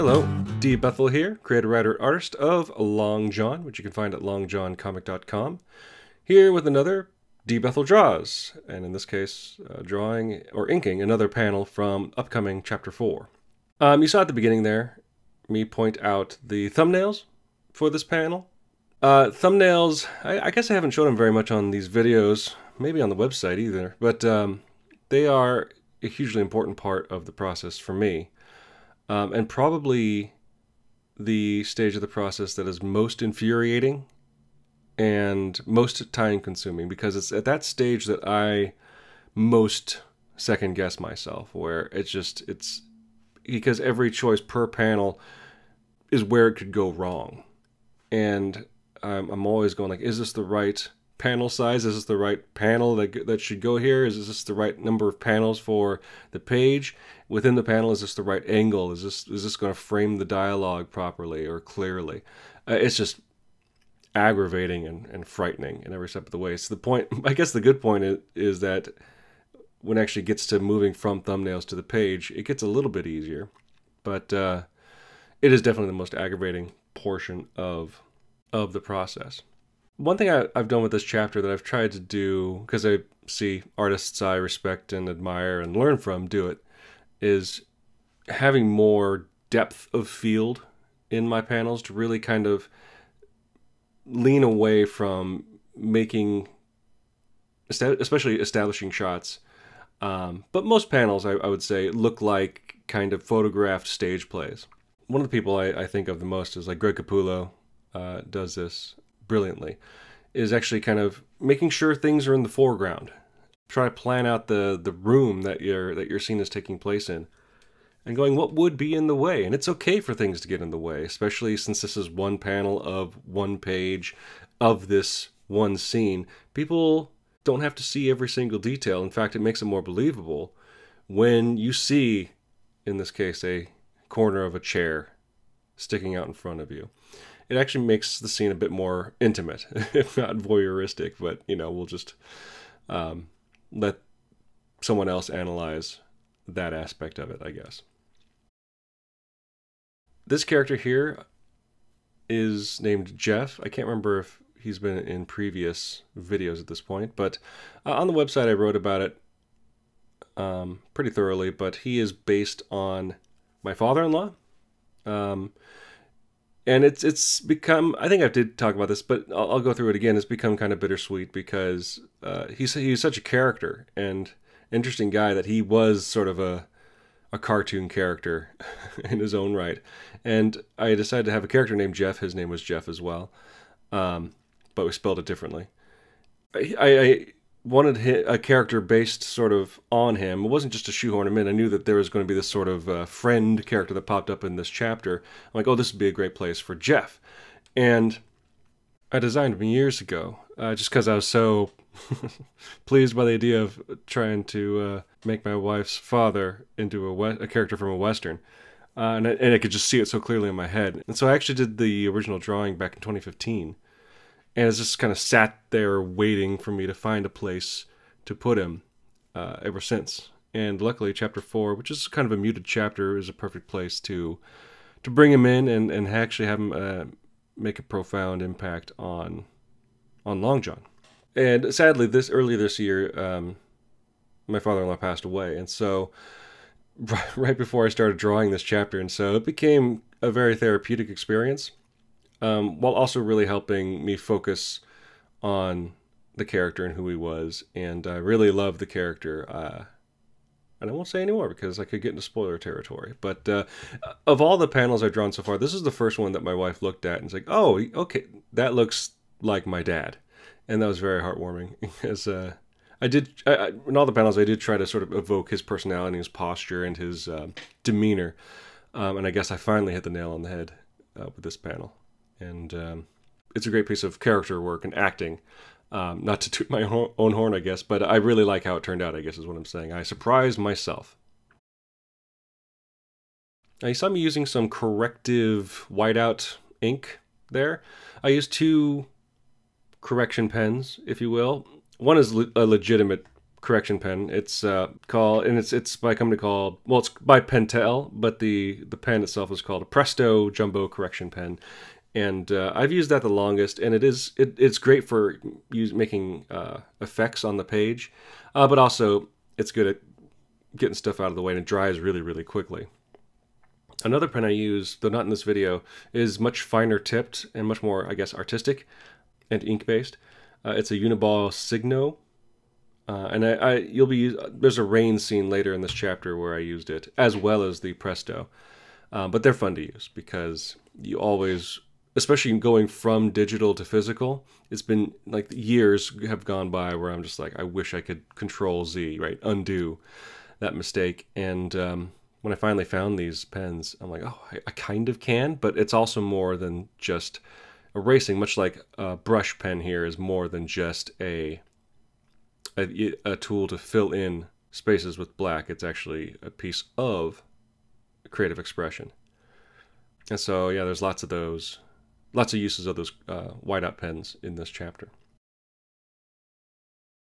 Hello, Bethel here, creator, writer, artist of Long John, which you can find at longjohncomic.com. Here with another Bethel Draws, and in this case, drawing or inking another panel from upcoming Chapter 4. You saw at the beginning there, me point out the thumbnails for this panel. Thumbnails, I guess I haven't shown them very much on these videos, maybe on the website either, but they are a hugely important part of the process for me. And probably the stage of the process that is most infuriating and most time consuming, because it's at that stage that I most second guess myself, where it's because every choice per panel is where it could go wrong. And I'm always going like, is this the right panel size? Is this the right panel that should go here? Is this the right number of panels for the page? Within the panel, is this the right angle? Is this going to frame the dialogue properly or clearly? It's just aggravating and frightening in every step of the way. So the point, I guess the good point is that when it actually gets to moving from thumbnails to the page, it gets a little bit easier. But it is definitely the most aggravating portion of the process. One thing I've done with this chapter that I've tried to do, because I see artists I respect and admire and learn from do it, is having more depth of field in my panels to really kind of lean away from making, especially establishing shots. But most panels, I would say, look like kind of photographed stage plays. One of the people I think of the most is like Greg Capullo does this brilliantly, is actually kind of making sure things are in the foreground. Try to plan out the room that your scene is taking place in, and going, what would be in the way? And it's okay for things to get in the way, especially since this is one panel of one page of this one scene. People don't have to see every single detail. In fact, it makes it more believable when you see, in this case, a corner of a chair sticking out in front of you. It actually makes the scene a bit more intimate, if not voyeuristic, but, you know, we'll just let someone else analyze that aspect of it, I guess. This character here is named Jeff. I can't remember if he's been in previous videos at this point, but on the website I wrote about it pretty thoroughly, but he is based on my father-in-law. And it's become, I think I did talk about this, but I'll go through it again. It's become kind of bittersweet because he's such a character and interesting guy that he was sort of a cartoon character in his own right. And I decided to have a character named Jeff. His name was Jeff as well, but we spelled it differently. I wanted a character based sort of on him. It wasn't just to shoehorn him in. I knew that there was going to be this sort of friend character that popped up in this chapter. I'm like, oh, this would be a great place for Jeff. And I designed him years ago, just because I was so pleased by the idea of trying to make my wife's father into a character from a Western. And I could just see it so clearly in my head. And so I actually did the original drawing back in 2015. And it's just kind of sat there waiting for me to find a place to put him ever since. And luckily, Chapter 4, which is kind of a muted chapter, is a perfect place to bring him in and actually have him make a profound impact on Long John. And sadly, earlier this year, my father-in-law passed away. And so right before I started drawing this chapter, and so it became a very therapeutic experience. While also really helping me focus on the character and who he was. And I really love the character. And I won't say anymore because I could get into spoiler territory. But of all the panels I've drawn so far, this is the first one that my wife looked at and was like, oh, okay, that looks like my dad. And that was very heartwarming. Because in all the panels, I did try to sort of evoke his personality, his posture, and his demeanor. And I guess I finally hit the nail on the head with this panel. And it's a great piece of character work and acting. Not to toot my own horn, I guess, but I really like how it turned out, I guess is what I'm saying. I surprised myself. Now, you saw me using some corrective whiteout ink there. I used two correction pens, if you will. One is a legitimate correction pen. It's called, and it's by a company called, well, it's by Pentel, but the pen itself is called a Presto Jumbo Correction Pen. And I've used that the longest, and it's great for making effects on the page, but also it's good at getting stuff out of the way, and it dries really, really quickly. Another pen I use, though not in this video, is much finer tipped and much more, I guess, artistic and ink-based. It's a Uniball Signo, and there's a rain scene later in this chapter where I used it, as well as the Presto. But they're fun to use because you always, especially going from digital to physical, it's been like years have gone by where I'm just like, I wish I could Control Z, right? Undo that mistake. And when I finally found these pens, I'm like, oh, I kind of can, but it's also more than just erasing, much like a brush pen here is more than just a tool to fill in spaces with black. It's actually a piece of creative expression. And so, yeah, there's lots of uses of those whiteout pens in this chapter.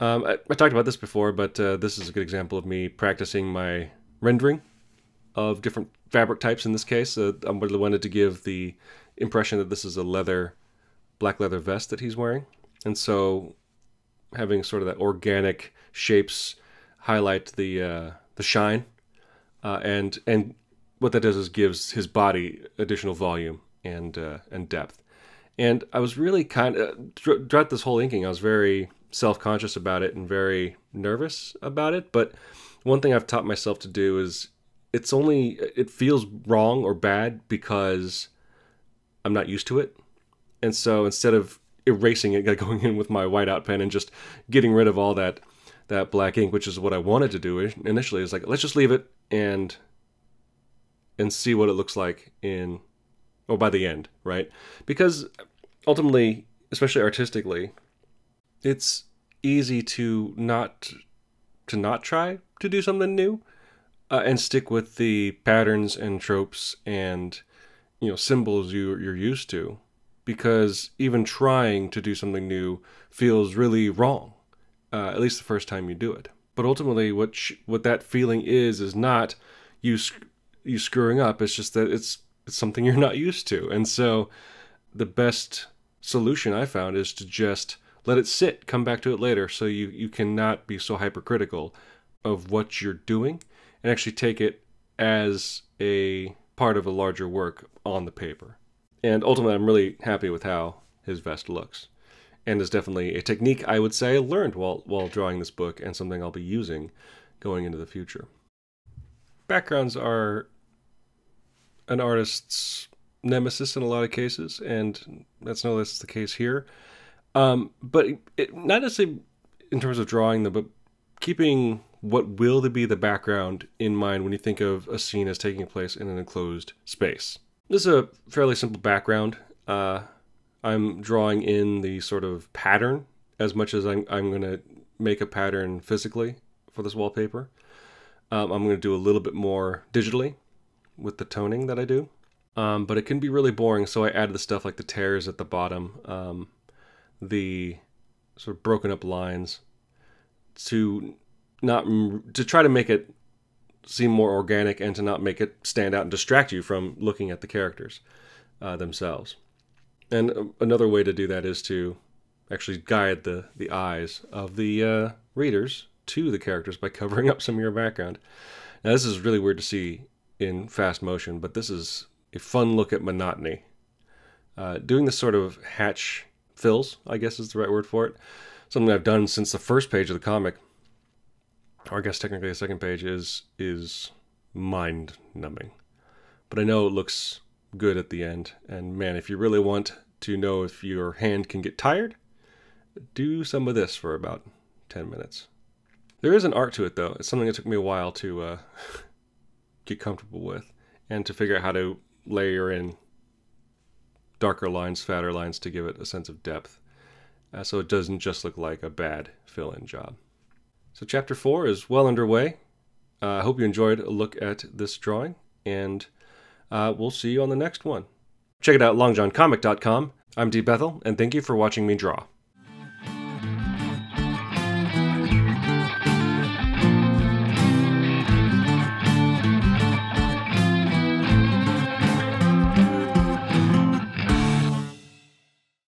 I talked about this before, but this is a good example of me practicing my rendering of different fabric types. In this case, I really wanted to give the impression that this is a black leather vest that he's wearing. And so having sort of that organic shapes highlight the shine, and what that does is gives his body additional volume and depth. And I was really throughout this whole inking, I was very self-conscious about it and very nervous about it. But one thing I've taught myself to do is it feels wrong or bad because I'm not used to it. And so instead of erasing it, going in with my whiteout pen and just getting rid of all that black ink, which is what I wanted to do initially, is like, let's just leave it and see what it looks like by the end, right? Because ultimately, especially artistically, it's easy to not try to do something new and stick with the patterns and tropes and symbols you're used to, because even trying to do something new feels really wrong, at least the first time you do it. But ultimately, what that feeling is not you screwing up. It's just that it's something you're not used to. And so the best solution I found is to just let it sit, come back to it later, so you cannot be so hypercritical of what you're doing and actually take it as a part of a larger work on the paper. And ultimately, I'm really happy with how his vest looks. And is definitely a technique, I would say, I learned while drawing this book, and something I'll be using going into the future. Backgrounds are an artist's nemesis in a lot of cases, and that's no less the case here. But not necessarily in terms of drawing them, but keeping what will be the background in mind when you think of a scene as taking place in an enclosed space. This is a fairly simple background. I'm drawing in the sort of pattern as much as I'm going to make a pattern physically for this wallpaper. I'm going to do a little bit more digitally with the toning that I do. But it can be really boring, so I added the stuff like the tears at the bottom, the sort of broken up lines to try to make it seem more organic and to not make it stand out and distract you from looking at the characters themselves. And another way to do that is to actually guide the eyes of the readers to the characters by covering up some of your background. Now, this is really weird to see in fast motion, but this is a fun look at monotony. Doing this sort of hatch fills, I guess is the right word for it, something I've done since the first page of the comic, or I guess technically the second page, is mind-numbing. But I know it looks good at the end, and man, if you really want to know if your hand can get tired, do some of this for about 10 minutes. There is an art to it, though. It's something that took me a while to get comfortable with, and to figure out how to layer in darker lines, fatter lines to give it a sense of depth, so it doesn't just look like a bad fill-in job. So chapter 4 is well underway. I hope you enjoyed a look at this drawing, and we'll see you on the next one. Check it out, longjohncomic.com. I'm D. Bethel, and thank you for watching me draw.